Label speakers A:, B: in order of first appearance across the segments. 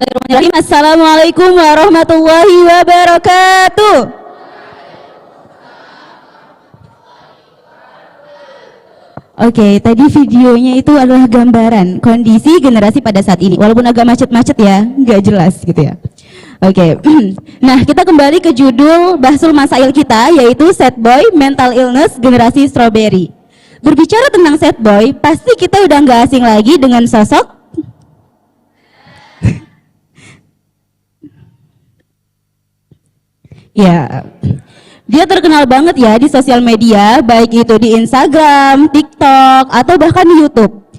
A: Bismillahirrahmanirrahim. Assalamualaikum warahmatullahi wabarakatuh. Oke, tadi videonya itu adalah gambaran kondisi generasi pada saat ini. Walaupun agak macet-macet ya, nggak jelas gitu ya. Oke, nah kita kembali ke judul Bahsul Masail kita, yaitu Sad Boy, Mental Illness, Generasi Strawberry. Berbicara tentang sad boy, pasti kita udah nggak asing lagi dengan sosok ya, dia terkenal banget ya di sosial media, baik itu di Instagram, TikTok, atau bahkan di YouTube.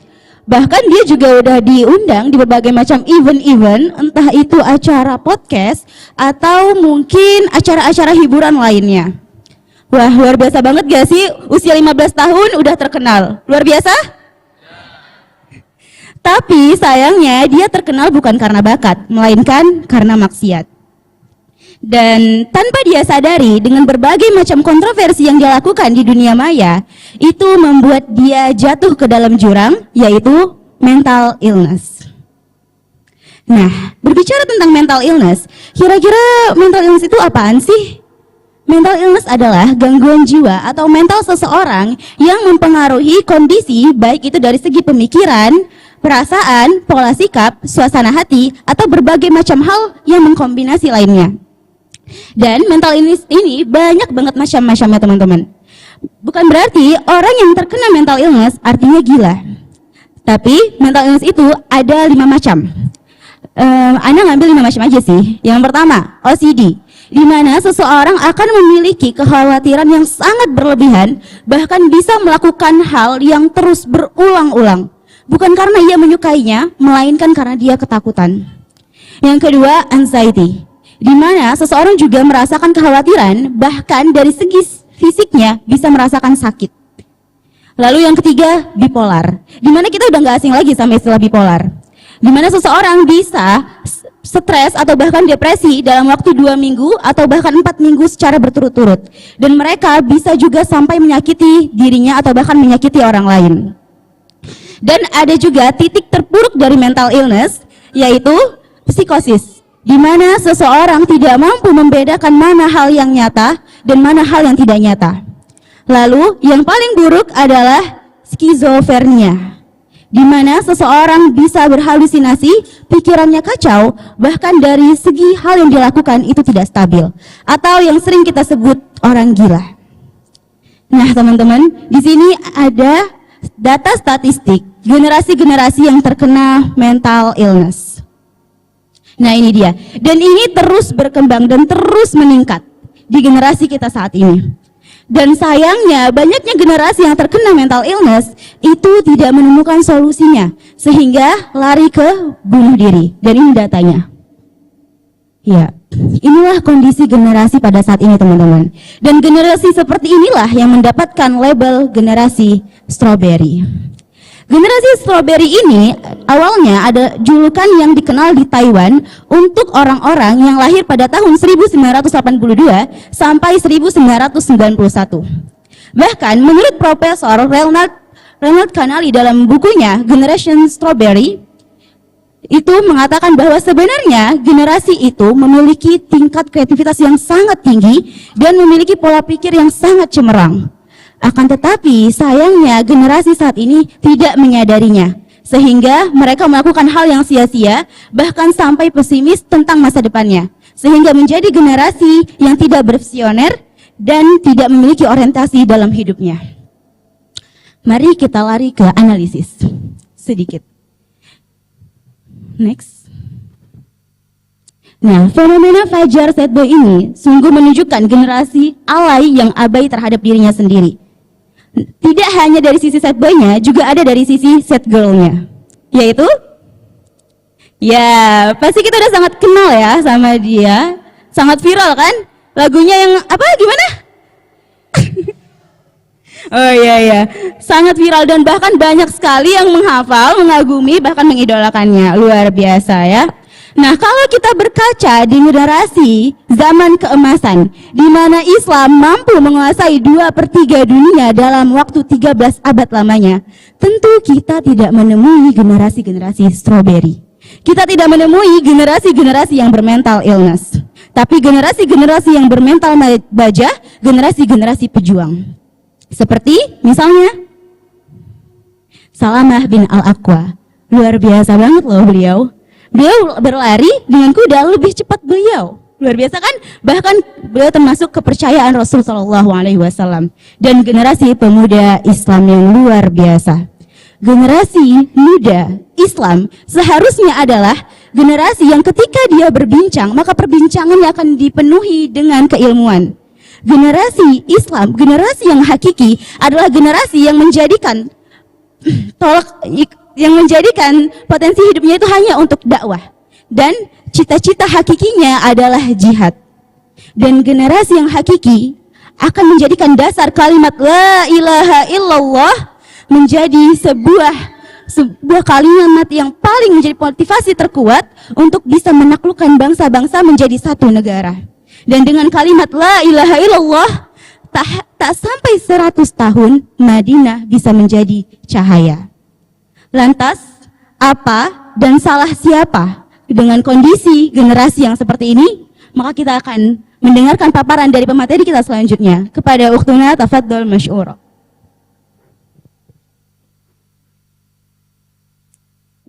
A: Bahkan dia juga udah diundang di berbagai macam event-event, entah itu acara podcast atau mungkin acara-acara hiburan lainnya. Wah, luar biasa banget gak sih? Usia 15 tahun udah terkenal. Luar biasa? Tapi sayangnya dia terkenal bukan karena bakat, melainkan karena maksiat. Dan tanpa dia sadari, dengan berbagai macam kontroversi yang dia lakukan di dunia maya, itu membuat dia jatuh ke dalam jurang, yaitu mental illness. Nah, berbicara tentang mental illness, kira-kira mental illness itu apaan sih? Mental illness adalah gangguan jiwa atau mental seseorang yang mempengaruhi kondisi, baik itu dari segi pemikiran, perasaan, pola sikap, suasana hati, atau berbagai macam hal yang mengkombinasi lainnya. Dan mental illness ini banyak banget macam-macamnya teman-teman. Bukan berarti orang yang terkena mental illness artinya gila. Tapi mental illness itu ada 5 macam. Ana ngambil 5 macam aja sih. Yang pertama, OCD, di mana seseorang akan memiliki kekhawatiran yang sangat berlebihan, bahkan bisa melakukan hal yang terus berulang-ulang. Bukan karena ia menyukainya, melainkan karena dia ketakutan. Yang kedua, anxiety, di mana seseorang juga merasakan kekhawatiran, bahkan dari segi fisiknya bisa merasakan sakit. Lalu yang ketiga, bipolar, di mana kita udah nggak asing lagi sama istilah bipolar, di mana seseorang bisa stres atau bahkan depresi dalam waktu 2 minggu atau bahkan 4 minggu secara berturut-turut, dan mereka bisa juga sampai menyakiti dirinya atau bahkan menyakiti orang lain. Dan ada juga titik terpuruk dari mental illness, yaitu psikosis, di mana seseorang tidak mampu membedakan mana hal yang nyata dan mana hal yang tidak nyata. Lalu yang paling buruk adalah skizofrenia, di mana seseorang bisa berhalusinasi, pikirannya kacau, bahkan dari segi hal yang dilakukan itu tidak stabil, atau yang sering kita sebut orang gila. Nah teman-teman, di sini ada data statistik generasi-generasi yang terkena mental illness. Nah ini dia, dan ini terus berkembang dan terus meningkat di generasi kita saat ini. Dan sayangnya banyaknya generasi yang terkena mental illness itu tidak menemukan solusinya, sehingga lari ke bunuh diri. Dan ini datanya. Ya, inilah kondisi generasi pada saat ini teman-teman. Dan generasi seperti inilah yang mendapatkan label generasi strawberry. Generasi strawberry ini awalnya ada julukan yang dikenal di Taiwan untuk orang-orang yang lahir pada tahun 1982 sampai 1991. Bahkan menurut Profesor Ronald Canali dalam bukunya Generation Strawberry, itu mengatakan bahwa sebenarnya generasi itu memiliki tingkat kreativitas yang sangat tinggi dan memiliki pola pikir yang sangat cemerlang. Akan tetapi sayangnya generasi saat ini tidak menyadarinya, sehingga mereka melakukan hal yang sia-sia, bahkan sampai pesimis tentang masa depannya, sehingga menjadi generasi yang tidak bervisioner dan tidak memiliki orientasi dalam hidupnya. Mari kita lari ke analisis sedikit. Next. Nah, fenomena Fajar sad boy ini sungguh menunjukkan generasi alay yang abai terhadap dirinya sendiri. Tidak hanya dari sisi sad boy-nya, juga ada dari sisi sad girl-nya. Yaitu, ya pasti kita udah sangat kenal ya sama dia. Sangat viral kan? Lagunya yang apa, gimana? Oh iya, sangat viral dan bahkan banyak sekali yang menghafal, mengagumi, bahkan mengidolakannya. Luar biasa ya. Nah, kalau kita berkaca di generasi zaman keemasan, di mana Islam mampu menguasai 2/3 dunia dalam waktu 13 abad lamanya, tentu kita tidak menemui generasi-generasi strawberry. Kita tidak menemui generasi-generasi yang bermental illness, tapi generasi-generasi yang bermental baja, generasi-generasi pejuang. Seperti misalnya Salamah bin Al-Aqwa. Luar biasa banget loh beliau. Beliau berlari dengan kuda lebih cepat beliau. Luar biasa kan? Bahkan beliau termasuk kepercayaan Rasul Shallallahu Alaihi Wasallam dan generasi pemuda Islam yang luar biasa. Generasi muda Islam seharusnya adalah generasi yang ketika dia berbincang, maka perbincangannya akan dipenuhi dengan keilmuan. Generasi Islam, generasi yang hakiki adalah generasi yang menjadikan potensi hidupnya itu hanya untuk dakwah. Dan cita-cita hakikinya adalah jihad. Dan generasi yang hakiki akan menjadikan dasar kalimat la ilaha illallah menjadi sebuah kalimat yang paling menjadi motivasi terkuat untuk bisa menaklukkan bangsa-bangsa menjadi satu negara. Dan dengan kalimat la ilaha illallah tak sampai 100 tahun Madinah bisa menjadi cahaya. Lantas apa dan salah siapa dengan kondisi generasi yang seperti ini? Maka kita akan mendengarkan paparan dari pemateri kita selanjutnya. Kepada ukhtuna tafadhol masy'ura.